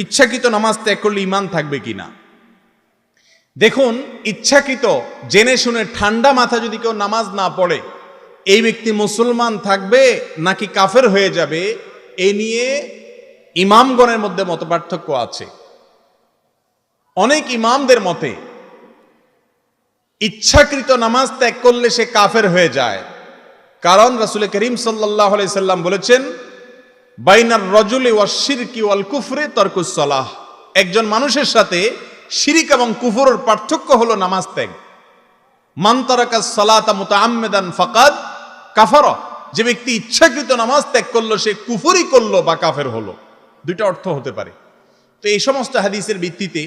ইচ্ছাকৃত নামাজ ত্যাগ করলে ঈমান থাকবে কিনা। দেখুন, ইচ্ছাকৃত জেনে শুনে ঠান্ডা মাথা যদি কেউ নামাজ না পড়ে, এই ব্যক্তি মুসলমান থাকবে নাকি কাফের হয়ে যাবে, এই নিয়ে ইমামগণের মধ্যে মতপার্থক্য আছে। অনেক ইমামদের মতে ইচ্ছাকৃত নামাজ ত্যাগ করলে সে কাফের হয়ে যায়, কারণ রাসূল করিম সাল্লাল্লাহু আলাইহি সাল্লাম বলেছেন, বাইনার রজুলি ওয়াশ শিরকি ওয়াল কুফরি তারকুস সালাহ। একজন মানুষের সাথে শিরিক এবং কুফরের পার্থক্য হলো নামাজ ত্যাগ। মান তারাকাস সালাতা মুতাআম্মিদান ফাকাদ কাফারা। যে ব্যক্তি ইচ্ছাকৃত নামাজ ত্যাগ করলো সে কুফরি করলো বা কাফের হলো। দুইটা অর্থ হতে পারে। তো এই সমস্ত হাদিসের ভিত্তিতে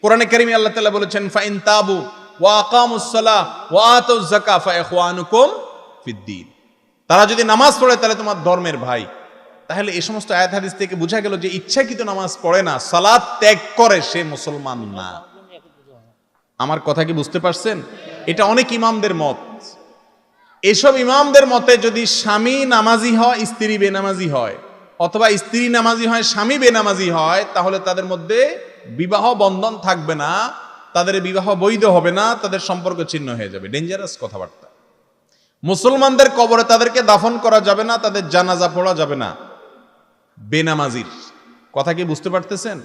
কোরআনে কারিমে আল্লাহ তাআলা বলেছেন, ফাইন তাবু ওয়া আকামুস সালাহ ওয়া আতুজ যাকাত ফা ইখওয়ানুকুম ফিদ্দীন। তারা যদি নামাজ পড়ে তাহলে তোমার ধর্মের ভাই। তাহলে এই সমস্ত আয়াত হাদিস থেকে বোঝা গেল যে ইচ্ছাকৃত নামাজ পড়ে না, সালাত ত্যাগ করে, সে মুসলমান না। আমার কথা কি বুঝতে পারছেন? এটা অনেক ইমামদের মত। এসব ইমামদের মতে যদি স্বামী নামাজি হয়, স্ত্রী বেনামাজি হয়, অথবা স্ত্রী নামাজি হয়, স্বামী বেনামাজি হয়, তাহলে তাদের মধ্যে বিবাহ বন্ধন থাকবে না, তাদের বিবাহ বৈধ হবে না, তাদের সম্পর্ক ছিন্ন হয়ে যাবে। ডেঞ্জারাস কথাবার্তা। মুসলমানদের কবরে তাদেরকে দাফন করা যাবে না, তাদের জানাজা পড়া যাবে না বেনামাজির। কথা কি বুঝতে পারতেছেন?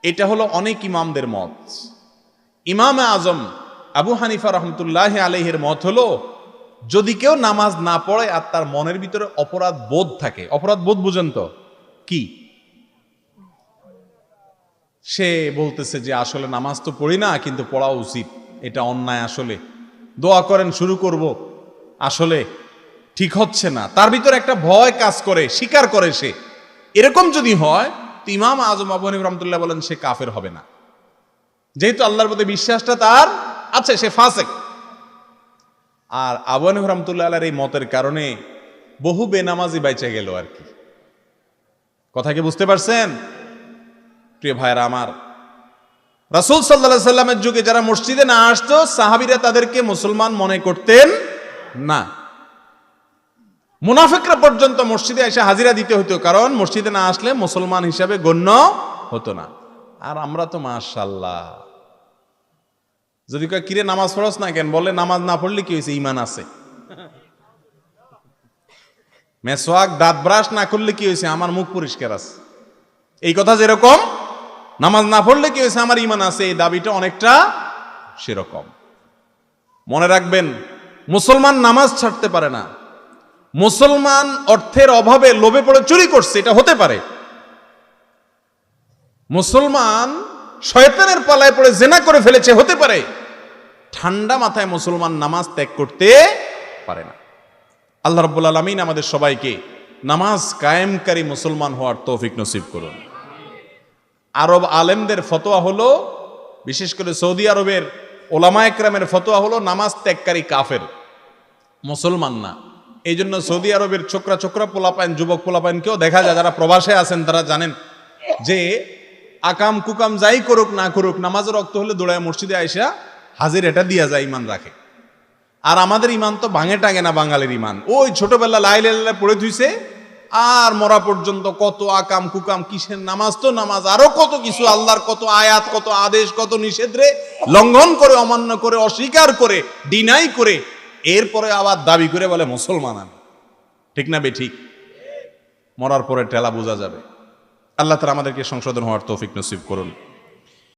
এটা হলো অনেক ইমামদের মত। ইমাম আজম আবু হানিফা রহমতুল্লাহ আলাইহির মত হলো, যদি কেউ নামাজ না পড়ে আর তার মনের ভিতরে অপরাধ বোধ থাকে, অপরাধ বোধ বুঝেন তো কি? সে বলতেছে যে আসলে নামাজ তো পড়ি না, কিন্তু পড়া উচিত, এটা অন্যায়, আসলে দোয়া করেন শুরু করব, আসলে ঠিক হচ্ছে না, তার ভিতরে একটা ভয় কাজ করে, স্বীকার করে সে। এরকম যদি হয় তো ইমাম আজম আবু হানিফা রাহমাতুল্লাহ বলেন সে কাফের হবে না, যেহেতু আল্লাহর প্রতি বিশ্বাসটা তার আছে, সে ফাসেক। আর আবু হানিফা রাহমাতুল্লাহ আলাইহির এই মতের কারণে বহু বেনামাজি বাইচা গেল আর কি। কথা কি বুঝতে পারছেন? প্রিয় ভাইরা আমার, রাসূল সাল্লাল্লাহু আলাইহি সাল্লামের যুগে যারা মসজিদে না আসতো, সাহাবীরা তাদেরকে মুসলমান মনে করতেন না। মুনাফিকরা পর্যন্ত মসজিদে এসে হাজিরা দিতে হতো, কারণ মসজিদে না আসলে মুসলমান হিসাবে গণ্য হতো না। আর আমরা তো মাশাআল্লাহ, যদি কয় কিরে নামাজ পড়ছ না কেন, বলে নামাজ না পড়লে কি হয়েছে, ঈমান আছে। মেসওয়াক দাঁত ব্রাশ না করলে কি হয়েছে, আমার মুখ পরিষ্কার আছে। এই কথা যেরকম, নামাজ না পড়লে কি হয়েছে, আমার ঈমান আছে, এই দাবিটা অনেকটা সেরকম। মনে রাখবেন, মুসলমান নামাজ ছাড়তে পারে না। মুসলমান অর্থের অভাবে লোভে পড়ে চুরি করছে, এটা হতে পারে। মুসলমান শয়তানের পালায় পড়ে জিনা করে ফেলেছে, হতে পারে। ঠান্ডা মাথায় মুসলমান নামাজ ত্যাগ করতে পারে না। আল্লাহ রাব্বুল আলামিন আমাদের সবাইকে নামাজ কায়েমকারী মুসলমান হওয়ার তৌফিক নসিব করুন। আরব আলেমদের ফতোয়া হলো, বিশেষ করে সৌদি আরবের ওলামা একরামের ফতোয়া হলো, নামাজ ত্যাগকারী কাফের, মুসলমান না। এই জন্য সৌদি আরবের ছোকরা পোলাপাইন, যুবক পোলাপাইনকেও দেখা যায়, যারা প্রবাসে আছেন তারা জানেন যে আকাম কুকাম যাই করুক না করুক, নামাজের রক্ত হলে দৌড়ায় মসজিদে আইসা হাজির এটা দিয়া যায়, ইমান রাখে। আর আমাদের ইমান তো ভাঙে টাঙে না, বাঙালির ইমান ওই ছোটবেলা লাই লাই পড়ে ধুইছে, আর মরা পর্যন্ত কত আকাম কুকাম, কিসের নামাজ তো নামাজ, আরো কত কিছু, আল্লাহর কত আয়াত, কত আদেশ, কত নিষেধরে লঙ্ঘন করে, অমান্য করে, অস্বীকার করে, ডিনাই করে, এরপরে আবার দাবি করে বলে মুসলমান আমি। ঠিক না বে ঠিক? মরার পরে টেলা বোঝা যাবে। আল্লাহ তাআলা আমাদেরকে সংশোধন হওয়ার তৌফিক নসিব করুন।